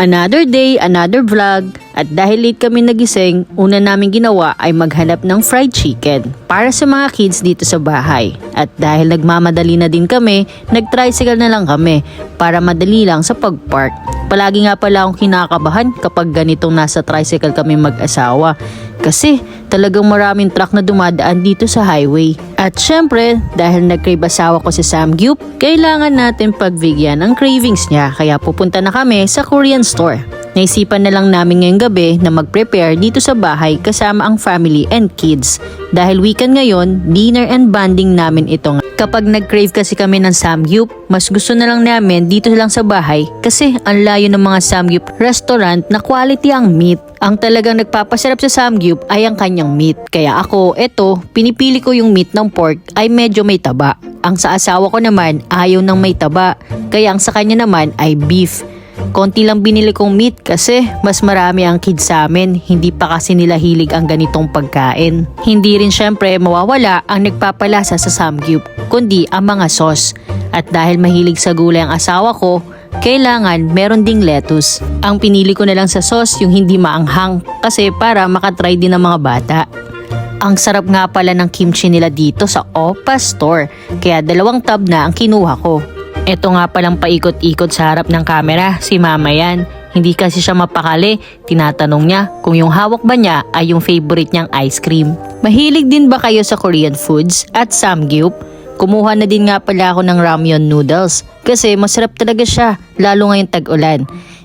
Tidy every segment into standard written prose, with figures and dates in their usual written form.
Another day, another vlog. At dahil late kami nagising, una namin ginawa ay maghanap ng fried chicken para sa mga kids dito sa bahay. At dahil nagmamadali na din kami, nag-tricycle na lang kami para madali lang sa pag-park. Palagi nga pala akong kinakabahan kapag ganitong nasa tricycle kami mag-asawa. Kasi talagang maraming truck na dumadaan dito sa highway. At syempre, dahil nag-crave asawa ko si Samgyup, kailangan natin pagbigyan ng cravings niya. Kaya pupunta na kami sa Korean store. Naisipan na lang namin ngayong gabi na mag-prepare dito sa bahay kasama ang family and kids. Dahil weekend ngayon, dinner and bonding namin ito. Kapag nag-crave kasi kami ng Samgyup, mas gusto na lang namin dito lang sa bahay kasi ang layo ng mga Samgyup restaurant na quality ang meat. Ang talagang nagpapasarap sa Samgyup ay ang kanyang meat. Kaya ako, pinipili ko yung meat ng pork ay medyo may taba. Ang sa asawa ko naman, ayaw ng may taba. Kaya ang sa kanya naman ay beef. Konti lang binili kong meat kasi mas marami ang kids sa amin. Hindi pa kasi nila hilig ang ganitong pagkain. Hindi rin syempre mawawala ang nagpapalasa sa Samgyup, kundi ang mga sauce. At dahil mahilig sa gulay ang asawa ko, kailangan meron ding lettuce. Ang pinili ko na lang sa sauce yung hindi maanghang kasi para makatry din ng mga bata. Ang sarap nga pala ng kimchi nila dito sa Oppa Store, kaya 2 tub na ang kinuha ko. Ito nga palang paikot-ikot sa harap ng camera, si mama yan. Hindi kasi siya mapakali, tinatanong niya kung yung hawak ba niya ay yung favorite niyang ice cream. Mahilig din ba kayo sa Korean foods at Samgyup? Kumuha na din nga pala ako ng ramyeon noodles kasi masarap talaga siya, lalo ngayong tag-ulan.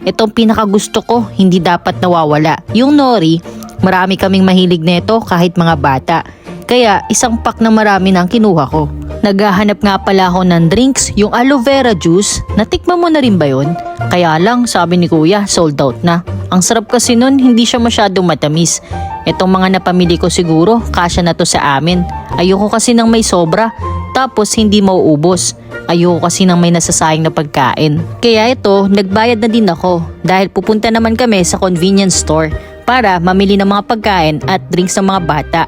Itong pinakagusto ko, hindi dapat nawawala. Yung nori, marami kaming mahilig nito kahit mga bata. Kaya isang pack na marami na ang kinuha ko. Naghahanap nga pala ako ng drinks, yung aloe vera juice. Natikman mo na rin ba yun? Kaya lang, sabi ni kuya, sold out na. Ang sarap kasi nun, hindi siya masyadong matamis. Itong mga napamili ko siguro, kasya na to sa amin. Ayoko kasi nang may sobra, tapos hindi mauubos. Ayoko kasi nang may nasasayang na pagkain. Kaya ito, nagbayad na din ako dahil pupunta naman kami sa convenience store para mamili ng mga pagkain at drinks ng mga bata.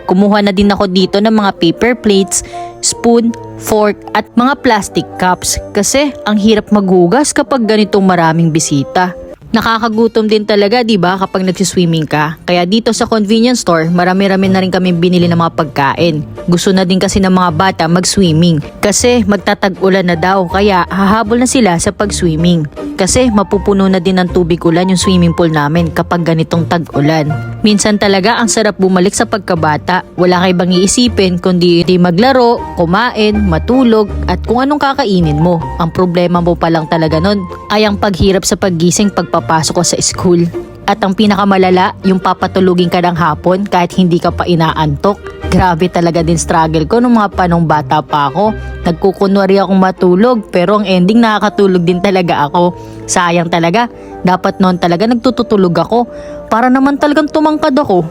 Kumuha na din ako dito ng mga paper plates, spoon, fork at mga plastic cups kasi ang hirap maghugas kapag ganitong maraming bisita. Nakakagutom din talaga, di ba, kapag nagsiswimming ka? Kaya dito sa convenience store, marami-rami na rin kami binili ng mga pagkain. Gusto na din kasi ng mga bata mag-swimming kasi magtatag-ulan na daw, kaya hahabol na sila sa pag-swimming. Kasi mapupuno na din ng tubig ulan yung swimming pool namin kapag ganitong tag-ulan. Minsan talaga ang sarap bumalik sa pagkabata. Wala kay bang iisipin kundi maglaro, kumain, matulog at kung anong kakainin mo. Ang problema mo pa lang talaga nun ay ang paghirap sa paggising pagpapasok ko sa school. At ang pinakamalala, yung papatulugin ka ng hapon kahit hindi ka pa inaantok. Grabe talaga din struggle ko nung mga panong bata pa ako. Nagkukunwari akong matulog pero ang ending nakakatulog din talaga ako. Sayang talaga, dapat noon talaga nagtutulog ako para naman talagang tumangkad ako.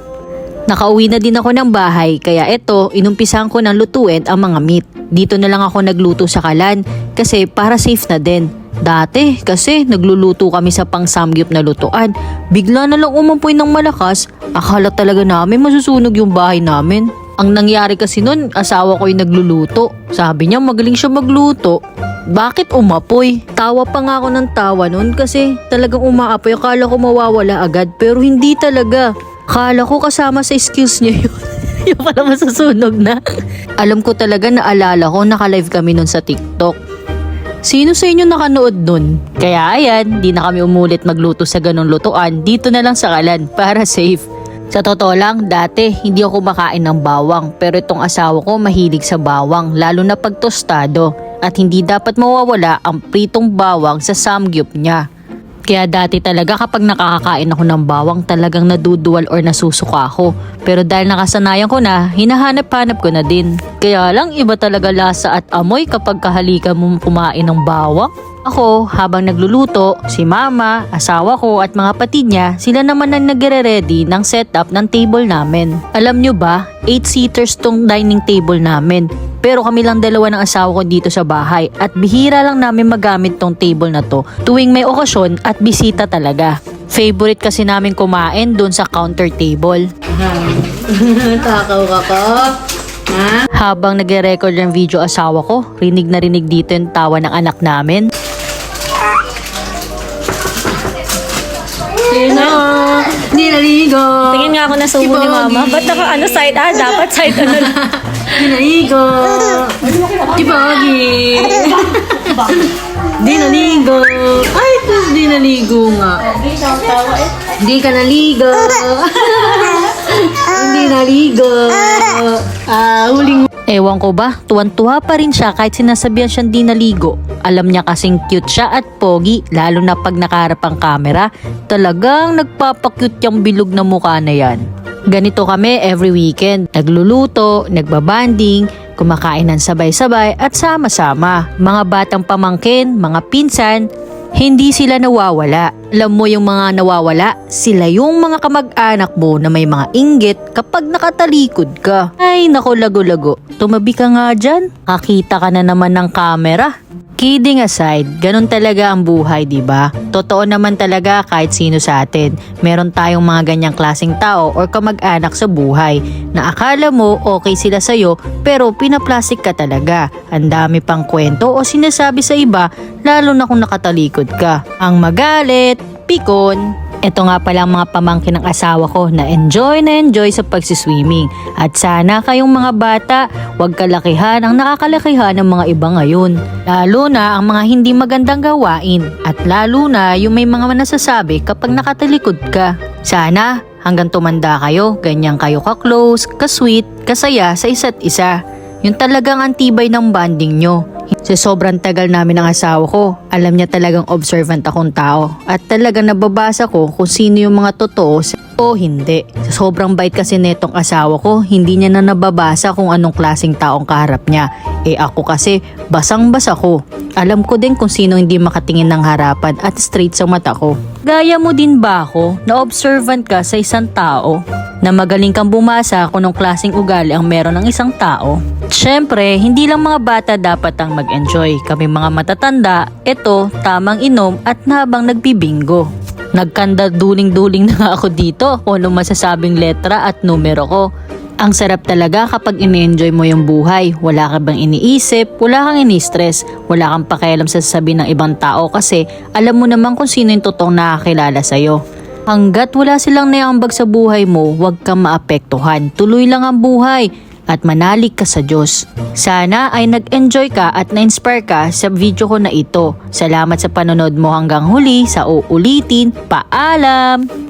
Nakauwi na din ako ng bahay kaya inumpisahan ko ng lutuin ang mga meat. Dito na lang ako nagluto sa kalan kasi para safe na din. Dati kasi nagluluto kami sa pang-Samgyup na lutuan. Bigla na lang umampoy ng malakas, akala talaga namin masusunog yung bahay namin. Ang nangyari kasi nun, asawa ko yung nagluluto. Sabi niya magaling siya magluto. Bakit umapoy? Tawa pa nga ako ng tawa nun kasi talagang umaapoy. Akala ko mawawala agad pero hindi talaga. Akala ko kasama sa skills niya yun. Yung pala masusunog na. Alam ko talaga, naalala ko, naka-live kami nun sa TikTok. Sino sa inyo nakanood nun? Kaya ayan, di na kami umulit magluto sa ganong lutuan. Dito na lang sa kalan para safe. Sa totoo lang, dati hindi ako makain ng bawang. Pero itong asawa ko mahilig sa bawang, lalo na pag tostado. At hindi dapat mawawala ang pritong bawang sa Samgyup niya. Kaya dati talaga kapag nakakakain ako ng bawang talagang naduduwal or nasusuka ako. Pero dahil nakasanayan ko na, hinahanap-hanap ko na din. Kaya lang iba talaga lasa at amoy kapag kahalikan mo kumain ng bawang. Ako, habang nagluluto, si mama, asawa ko at mga patid niya, sila naman ang nagre-ready ng setup ng table namin. Alam nyo ba, 8-seaters tong dining table namin. Pero kami lang 2 ng asawa ko dito sa bahay at bihira lang namin magamit tong table na to tuwing may okasyon at bisita talaga. Favorite kasi namin kumain doon sa counter table. Takaw ka ko. Ha? Habang nagre-record ng video asawa ko, rinig na rinig dito yung tawa ng anak namin. na. Di naligo. Tingin nga ako na subo ni Mama. Ba't naka side A? Dapat side ano lang. Di naligo. Di Pogi. Di naligo. Ay, sus, di naligo nga. Di ka naligo. Hindi naligo. Huling Ewan ko ba, tuwan-tuwa pa rin siya kahit sinasabihan siyang di naligo. Alam niya kasing cute siya at pogi, lalo na pag nakaharap ang camera. Talagang nagpapakute yung bilog na mukha na yan. Ganito kami every weekend. Nagluluto, nagbabanding, kumakain ng sabay-sabay at sama-sama. Mga batang pamangkin, mga pinsan, hindi sila nawawala. Alam mo yung mga nawawala, sila yung mga kamag-anak mo na may mga inggit kapag nakatalikod ka. Ay nako, lago-lago. Tumabi ka nga dyan. Kakita ka na naman ng camera. Kidding aside, ganun talaga ang buhay, di ba? Totoo naman talaga kahit sino sa atin. Meron tayong mga ganyang klaseng tao or kamag-anak sa buhay na akala mo okay sila sa'yo pero pinaplastic ka talaga. Ang dami pang kwento o sinasabi sa iba lalo na kung nakatalikod ka. Ang magalit, pikon. Ito nga pala ang mga pamangkin ng asawa ko na enjoy sa pagsiswimming. At sana kayong mga bata, huwag kalakihan ang nakakalakihan ng mga iba ngayon. Lalo na ang mga hindi magandang gawain. At lalo na yung may mga nasasabi kapag nakatalikod ka. Sana hanggang tumanda kayo, ganyan kayo ka-close, ka-sweet, kasaya sa isa't isa. Yung talagang antibay ng bonding nyo. Sa sobrang tagal namin ng asawa ko, alam niya talagang observant akong tao. At talagang nababasa ko kung sino yung mga totoo o hindi. Sa sobrang bait kasi netong asawa ko, hindi niya na nababasa kung anong klaseng taong kaharap niya. Ako kasi, basang-basa ko. Alam ko din kung sino hindi makatingin ng harapan at straight sa mata ko. Gaya mo din ba ako na observant ka sa isang tao? Na magaling kang bumasa kung anong klaseng ugali ang meron ng isang tao? Siyempre, hindi lang mga bata dapat ang mag-enjoy. Kami mga matatanda, eto, tamang inom at habang nagbibingo. Nagkanda duling-duling na nga ako dito kung anong masasabing letra at numero ko. Ang sarap talaga kapag ini-enjoy mo yung buhay. Wala ka bang iniisip, wala kang ini-stress, wala kang pakialam sa sasabihin ng ibang tao kasi alam mo naman kung sino yung totoong nakakilala sa'yo. Hanggat wala silang naiambag sa buhay mo, huwag kang maapektuhan. Tuloy lang ang buhay at manalig ka sa Diyos. Sana ay nag-enjoy ka at na-inspire ka sa video ko na ito. Salamat sa panonood mo hanggang huli. Sa uulitin, paalam!